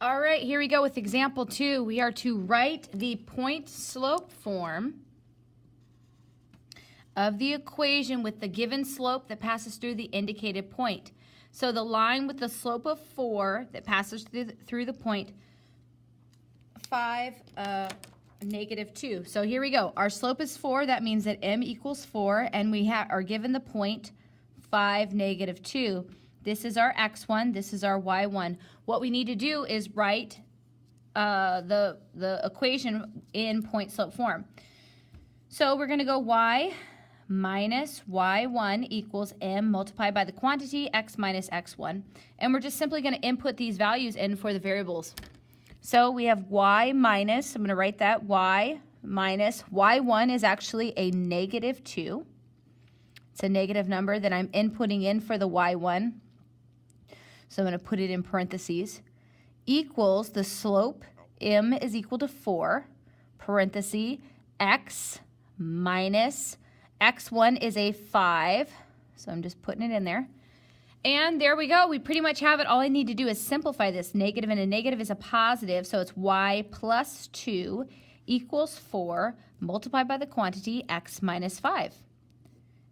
All right, here we go with example 2. We are to write the point-slope form of the equation with the given slope that passes through the indicated point. So the line with the slope of 4 that passes through the point 5, -2. So here we go. Our slope is 4. That means that m equals 4, and we are given the point 5, -2. This is our x1. This is our y1. What we need to do is write the equation in point-slope form. So we're going to go y minus y1 equals m multiplied by the quantity x minus x1. And we're just simply going to input these values in for the variables. So we have y minus, I'm going to write that, y minus y1 is actually a -2. It's a negative number that I'm inputting in for the y1. So I'm going to put it in parentheses, equals the slope, m is equal to 4, parenthesis, x minus, x1 is a 5, so I'm just putting it in there. And there we go. We pretty much have it. All I need to do is simplify this. Negative and a negative is a positive, so it's y plus 2 equals 4 multiplied by the quantity x minus 5.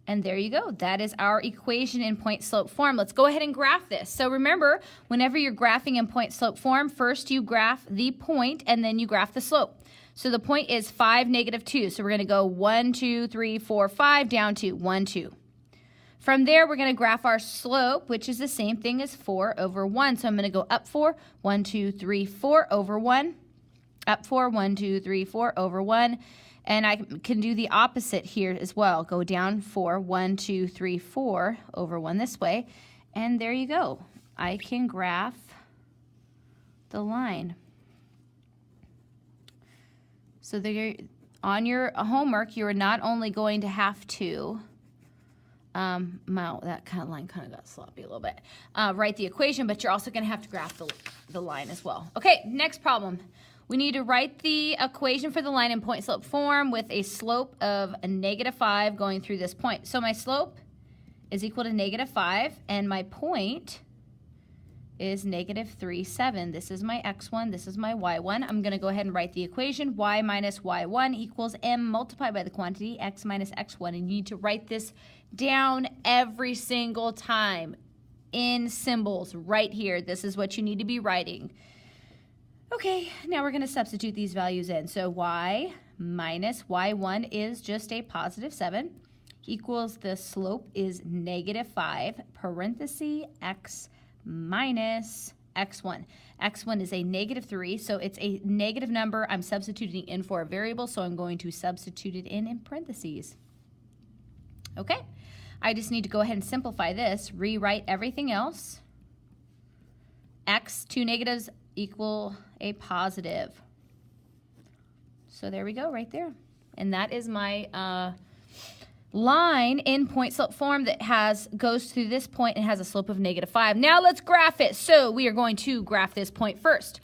And there you go. That is our equation in point-slope form. Let's go ahead and graph this. So remember, whenever you're graphing in point-slope form, first you graph the point and then you graph the slope. So the point is 5, -2. So we're going to go 1, 2, 3, 4, 5 down to 1, 2. From there, we're going to graph our slope, which is the same thing as 4 over 1. So I'm going to go up 4, 1, 2, 3, 4 over 1. Up 4, 1, 2, 3, 4 over 1. And I can do the opposite here as well. Go down 4, 1, 2, 3, 4 over 1 this way. And there you go. I can graph the line. So on your homework, you're not only going to have to, that kind of line kind of got sloppy a little bit, write the equation, but you're also going to have to graph the line as well. Okay, next problem. We need to write the equation for the line in point-slope form with a slope of a -5 going through this point. So my slope is equal to -5, and my point is -3, 7. This is my x1, this is my y1. I'm going to go ahead and write the equation. Y minus y1 equals m multiplied by the quantity x minus x1. And you need to write this down every single time in symbols right here. This is what you need to be writing. Okay, now we're going to substitute these values in. So y minus y1 is just a +7 equals the slope is -5, parenthesis x minus x1. x1 is a -3, so it's a negative number. I'm substituting in for a variable, so I'm going to substitute it in parentheses. Okay, I just need to go ahead and simplify this, rewrite everything else. X, 2 negatives equal a positive. So there we go, right there. And that is my line in point-slope form that goes through this point and has a slope of -5. Now let's graph it. So we are going to graph this point first.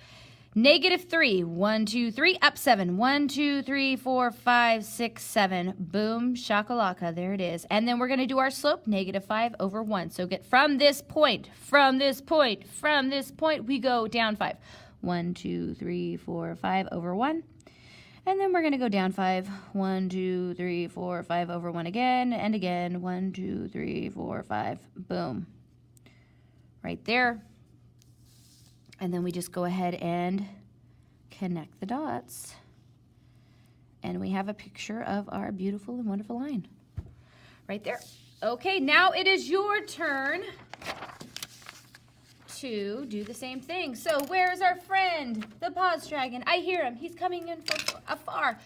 -3, 1, 2, 3, up 7, 1, 2, 3, 4, 5, 6, 7. Boom, shakalaka, there it is. And then we're going to do our slope, -5 over 1. So get from this point, we go down 5. 1, 2, 3, 4, 5 over 1. And then we're going to go down 5. 1, 2, 3, 4, 5 over 1 again, and again. 1, 2, 3, 4, 5. Boom. Right there. And then we just go ahead and connect the dots. And we have a picture of our beautiful and wonderful line. Right there. Okay, now it is your turn to do the same thing. So where's our friend, the pause dragon? I hear him. He's coming in from afar.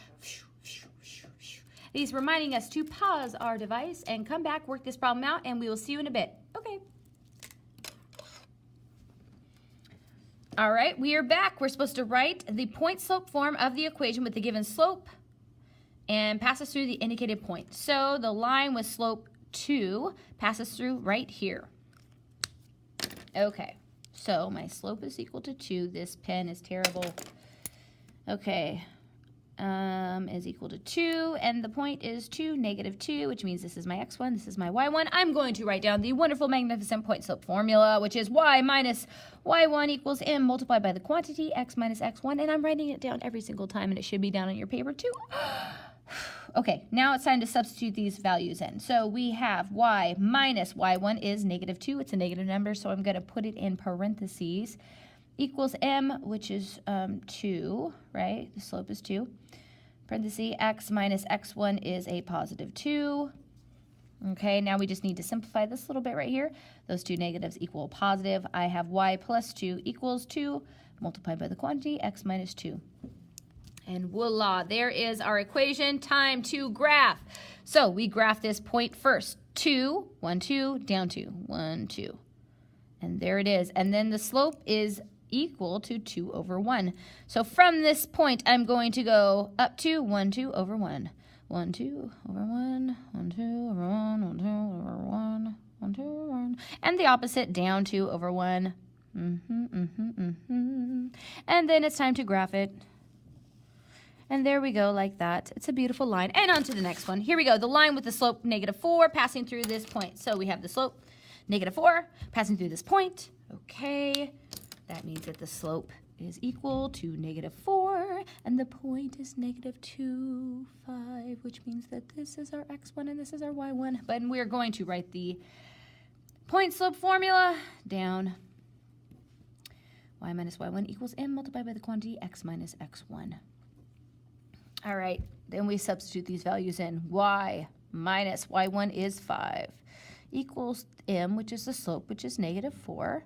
He's reminding us to pause our device and come back, work this problem out, and we will see you in a bit. Okay. All right, we are back. We're supposed to write the point-slope form of the equation with the given slope and passes through the indicated point. So the line with slope 2 passes through right here. Okay, so my slope is equal to 2. This pen is terrible. Okay, is equal to 2, and the point is 2, negative 2, which means this is my x1, this is my y1. I'm going to write down the wonderful, magnificent point slope formula, which is y minus y1 equals m multiplied by the quantity x minus x1, and I'm writing it down every single time, and it should be down on your paper too. Okay, now it's time to substitute these values in. So we have y minus y1 is negative 2. It's a negative number, so I'm going to put it in parentheses. Equals m, which is 2, right? The slope is 2. Parenthesis, x minus x1 is a positive 2. Okay, now we just need to simplify this a little bit right here. Those two negatives equal positive. I have y plus 2 equals 2 multiplied by the quantity x minus 2. And voila, there is our equation. Time to graph. So we graph this point first. 2, 1, 2, down 2, 1, 2. And there it is. And then the slope is equal to 2 over 1. So from this point, I'm going to go up to 1, 2 over 1. 1, 2 over 1, 1, 2 over 1, 1, 2 over 1, 1, 2 over 1. And the opposite, down 2 over 1. And then it's time to graph it. And there we go, like that. It's a beautiful line. And on to the next one. Here we go, the line with the slope negative 4 passing through this point. So we have the slope negative 4 passing through this point. Okay, that means that the slope is equal to negative 4, and the point is negative 2, 5, which means that this is our x1 and this is our y1. But we're going to write the point slope formula down. Y minus y1 equals m multiplied by the quantity x minus x1. All right, then we substitute these values in. Y minus y1 is 5 equals m, which is the slope, which is negative 4,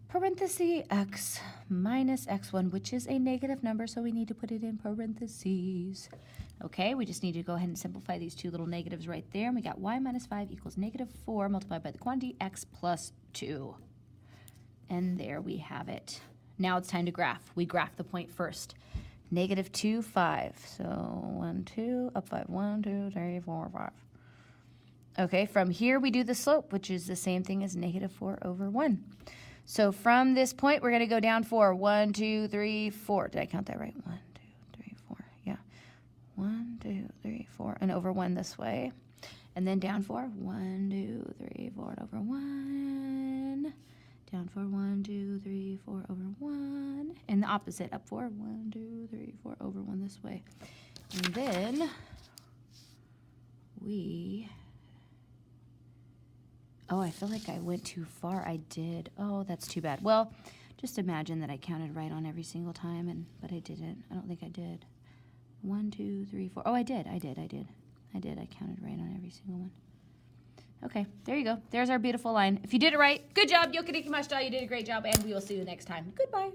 parenthesis x minus x1, which is a negative number, so we need to put it in parentheses. Okay, we just need to go ahead and simplify these two little negatives right there. And we got y minus 5 equals negative 4 multiplied by the quantity x plus 2. And there we have it. Now it's time to graph. We graph the point first. Negative 2, 5. So 1, 2, up 5, 1, 2, 3, 4, 5. Okay, from here we do the slope, which is the same thing as negative 4 over 1. So from this point, we're going to go down 4. 1, 2, 3, 4. Did I count that right? 1, 2, 3, 4. Yeah. 1, 2, 3, 4. And over 1 this way. And then down 4. 1, 2, 3, 4 over 1. Down 4. 1, 2, 3, 4 over 1. And the opposite. Up 4. 1, 2, 3, 4 over 1 this way. And then we... Oh, I feel like I went too far. I did. Oh, that's too bad. Well, just imagine that I counted right on every single time, but I didn't. I don't think I did. 1, 2, 3, 4. Oh, I did. I counted right on every single one. Okay, there you go. There's our beautiful line. If you did it right, good job. Yoke Nikimashita, you did a great job, and we will see you next time. Goodbye.